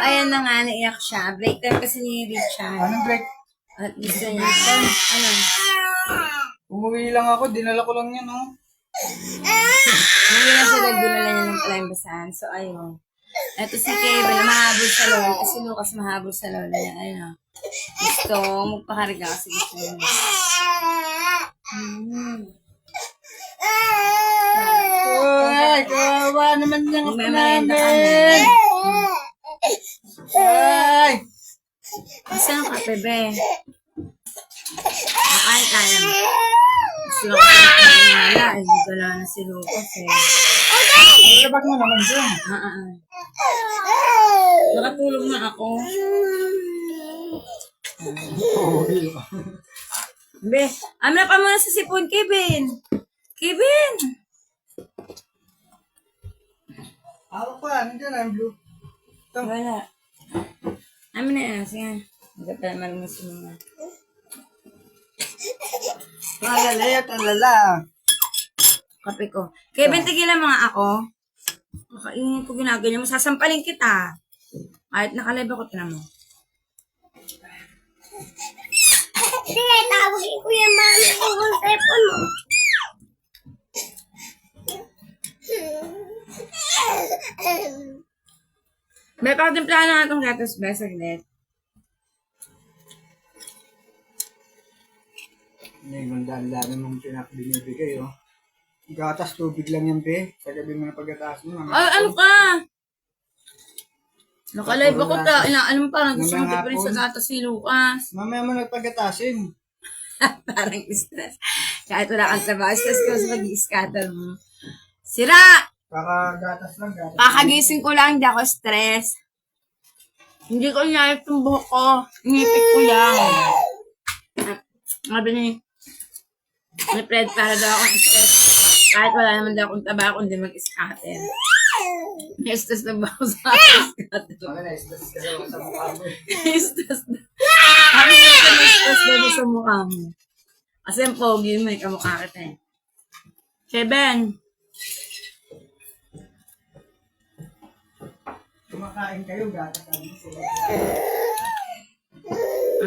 ayan na nga, naiyak siya. Break time kasi ni Richard. Anong break? At gusto niya ito. Ano? Umuwi lang ako, dinala ko lang yan, oh. Hindi na siya nagdinala niya ng pala yung basahan. So, ayun. Ito si Kevin, mahabol sa lola. Kasi Lucas mahabol sa lola niya. Ayun, oh. Gusto, magpakarga kasi gusto niya. Uy, kawawa naman lang ako Magmamayanda namin. Ay! Gusto ng kape, be. Ay, kaya mo. Gusto ko na hindi ko lang na si Lucas eh. Ang labag mo naman dyan. Nakatulog na ako. Be, amla pa muna sa sipon, Kevin. Kevin! Hawak pa, nandiyan ang blue. Ito. Wala. Amin na yan. Sige. Hindi pa naman mo mga. Malalaya, talala. Kape ko. Kevin, tigilan mga ako. Makainit ko ginaganyan mo. Sasampalin kita. Kahit nakalive ako, tinan mo. Sige, tawagin ko yung mami ko ng telepon mo. May pagtimplahan na itong gatas, be, saglit. Hindi, mandaan-daan mong binibigay, oh. Gatas, tubig lang yan, be. Sa gabi mo na pagkataas mo. Ay, ano ka? Nakalive ako ta. Inaalam pa, gusto mo Mamaya pa rin sa hapon. gatas si Lucas. Mamaya mo nagpagkatasin. Parang stress. Kahit wala kang trabaho, stress ko sa mag-i-scatter mo. Sira! Kakagatas lang, gatas. Kakagising ko lang, hindi ako stress. Hindi ko inayot yung buhok ko. Inipit ko lang. Sabi ni Fred, para daw akong stress. Kahit wala naman daw akong taba, kundi mag-scatter. Stress na ba ako sa scatter? Wala na, stress ka naman sa mukha mo. Stress na. Sabi niya ka na stress na sa mukha mo. Kasi ang pogi mo, kamukha kita eh. Kevin, Kumakain kayo, gatas lang.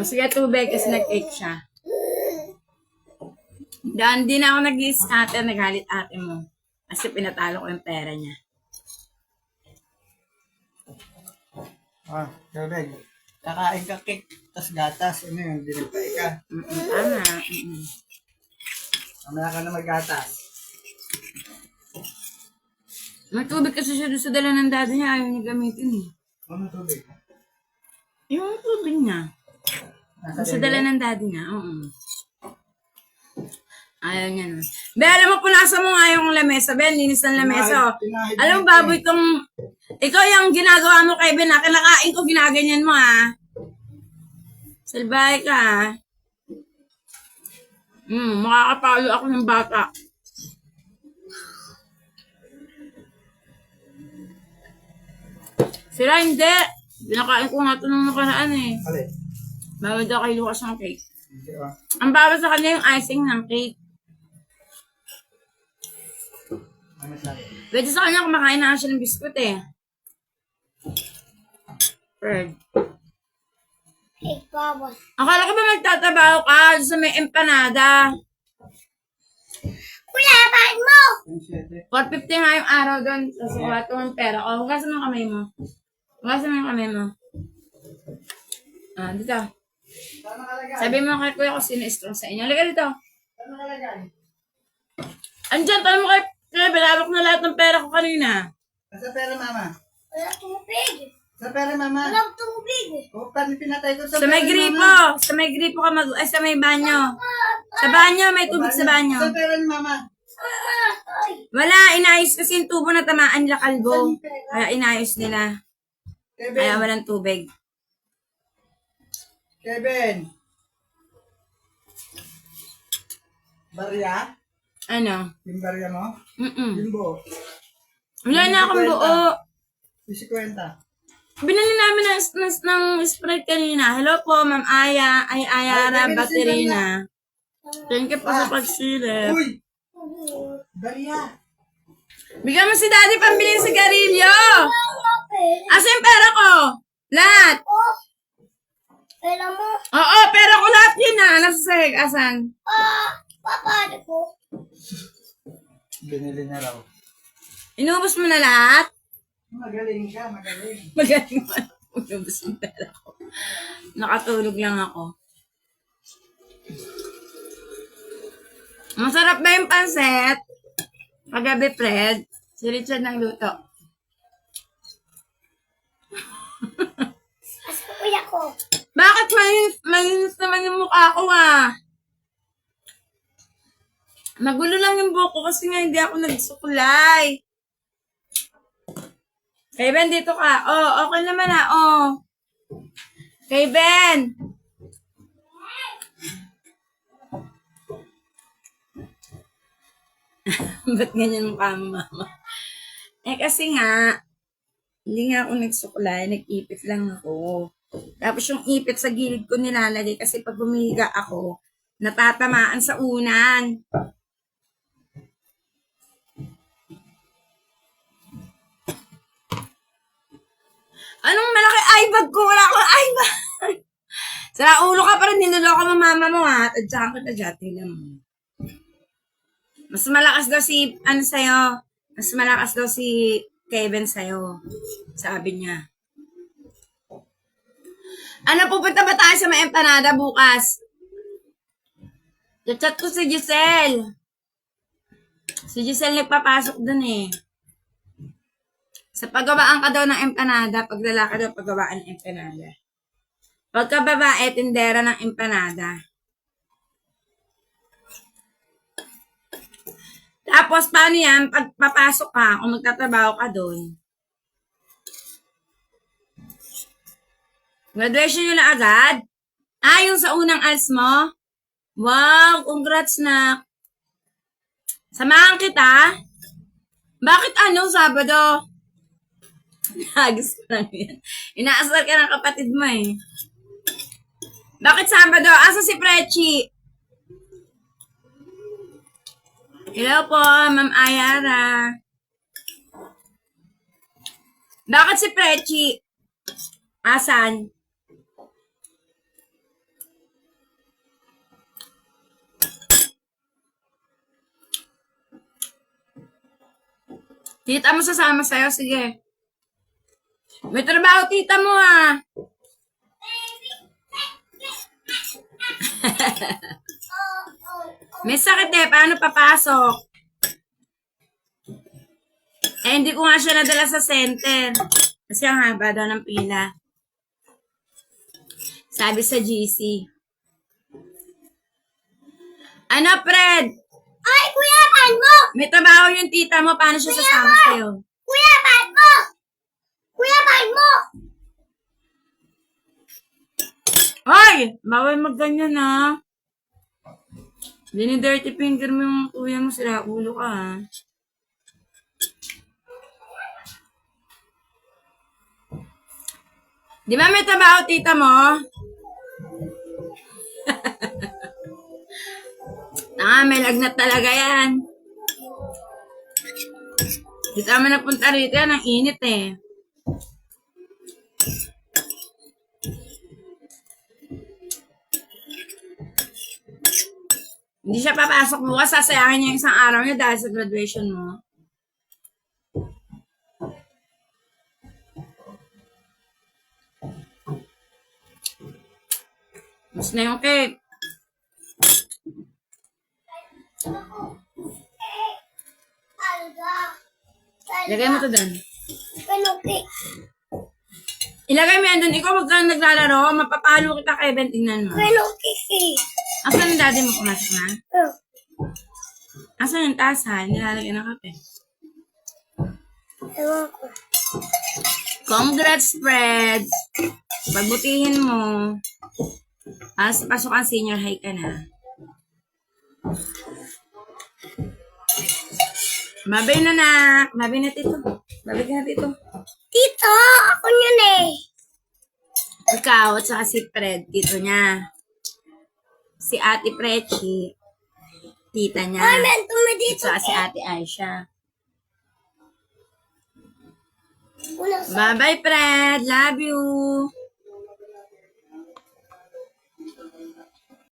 sige tubig kasi nag-cake siya. Dahil di na ako nag-i-scatter, nagalit ate mo. Kasi pinatalo ko yung pera niya. Ah, Kevin. Kakain ka cake, tas gatas. Ano yun, dinagpay ka. Tama. Mamaya ka na maggatas. May tubig kasi siya doon sa dala ng daddy niya. Ayaw niya gamitin eh. Ano tubig? Yung tubig niya. Sa dala ng daddy niya. Oo. Ayaw niya na. Be, alam mo, punasan mo nga yung lamesa. Be, linis ng lamesa. Oh. Pinahid Alam mo, mo baboy tong... Ikaw yung ginagawa mo kay Ben, ha? Kinakain ko, ginaganyan mo, ha? Salbahe ka, ha? Makakapalo ako ng bata. Sila, hindi. Binakain ko nga ito nung nakaraan, eh. Alin? Bawal daw kay Lucas ng cake. Hindi ba? Ang bawal sa kanya yung icing ng cake. Ano sabi? Pwede sa kanya kumakain na siya ng biskuit, eh. Fred. Hey, Papa. Akala ko ba magtatabaho ka sa may empanada? Kuya, bakit mo? Ang 7. 450 nga yung araw doon. Tapos kuha ito ng pera ko. Hugasan mo yung kamay mo. Hugasan mo yung kamay mo. Dito. Saan nakalagay? Sabi mo kay kuya kung sino strong sa inyo. Halika dito. Saan nakalagay? Andyan, tanong mo kay kuya. Bilawak na lahat ng pera ko kanina. Sa pera, mama. Wala tubig. Sa pera, mama. Wala tubig. O, paano pinatay ko Sa may pera, gripo. mama? Sa may gripo ka ay sa may banyo. Sa banyo, may tubig sa banyo. Sa pera ni mama. Ay, Wala, inayos kasi yung tubo na tamaan nila kalbo. Kaya inayos nila. Kevin. Kaya walang tubig. Kevin. Barya? Ano? Yung barya mo? Mm-mm. Yung buo. Wala na akong buo. Yung 50. Binili namin ng Sprite kanina. Hello po, Ma'am Aya. Ay, Ayara, Ay, Baterina. Thank you po sa pagsilip. Uy! Barya! Bigyan mo si Daddy pambili ng sigarilyo. okay. Asa yung pera ko? na, nasa sahig, asan? Paano ko? Binili na raw. Inubos mo na lahat? Magaling siya, magaling. Magaling mo. Inubos mo pera ko. Nakatulog lang ako. Masarap ba yung pansit? Kagabi, Fred. Si Richard nagluto. Asa kuya ko? Bakit malinis naman yung mukha ko ah? Magulo lang yung buhok ko kasi nga hindi ako nagsukulay. Kay Ben, dito ka. Oh, okay naman ah. Oh. Kay Ben. Ba't ganyan mukha mo, mama? Eh kasi nga, hindi nga ako nagsukulay, nag-ipit lang ako. Tapos yung ipit sa gilid ko nilalagay kasi pag bumihiga ako, natatamaan sa unan. Anong malaki eye bag ko? Wala akong eye bag. Sara ulo ka pa rin, niloloko mo mama mo ha. Tadyakan ka na dyan, tingnan mo. Mas malakas daw si, sa'yo, mas malakas daw si Kevin sa'yo. Sabi niya. Ano, pupunta ba tayo sa may empanada bukas? Chat ko si Giselle. Si Giselle nagpapasok dun eh. Sa paggawaan ka daw ng empanada, pag lalaki daw paggawaan ng empanada. Pagka babae, tindera ng empanada. Tapos, paano yan? Pag papasok ka, kung magtatrabaho ka doon, graduation nyo na agad? Ah, yung sa unang ALS mo? Wow, congrats na. Samahan kita? Bakit Sabado? Nagis ko lang yan. Inaasar ka ng kapatid mo eh. Bakit Sabado? Asa si Prechi? Hello po, Ma'am Ayara. Bakit si Prechi? Asan? Tita mo sasama sa'yo? Sige. May trabaho tita mo ha. May sakit eh. Paano papasok? Eh, hindi ko nga siya nadala sa center. Kasi ang haba daw ng pila. Sabi sa GC. Ano, Fred? Ay, kuya, paano mo? May trabaho yung tita mo. Paano siya sasama sa'yo? Kuya, paano mo? Kuya, paano mo? Hoy! Bawal magganyan ha. Dini-dirty finger mo yung kuya mo. Sira ulo ka ha. Di ba may trabaho tita mo? May lagnat talaga yan. Di tama napunta rito yan. Ang init eh. Hindi siya papasok bukas. Sasayangin niya yung isang araw niya dahil sa graduation mo. Mas na yung cake. Ilagay mo to doon. Kanuki. Ilagay mo yan doon. Ikaw wag kang naglalaro. Mapapalo kita kay Ben. Tingnan mo. Kanuki. Asan yung daddy mo pumasok na? Oh. Asan yung tasa? Nilalagay ng kape. Ewan ko. Congrats, Fred! Pagbutihin mo. Pasok ang senior high ka na. Mabay na na. Mabay na tito. Mabay ka na tito. Tito, ako yun eh. Ikaw at saka si Fred, tito niya. Si Ate Prechi, tita niya. Ay, men, tumi At dito. saka si Ate Aisha. Unang sa... Bye-bye, Fred. Love you.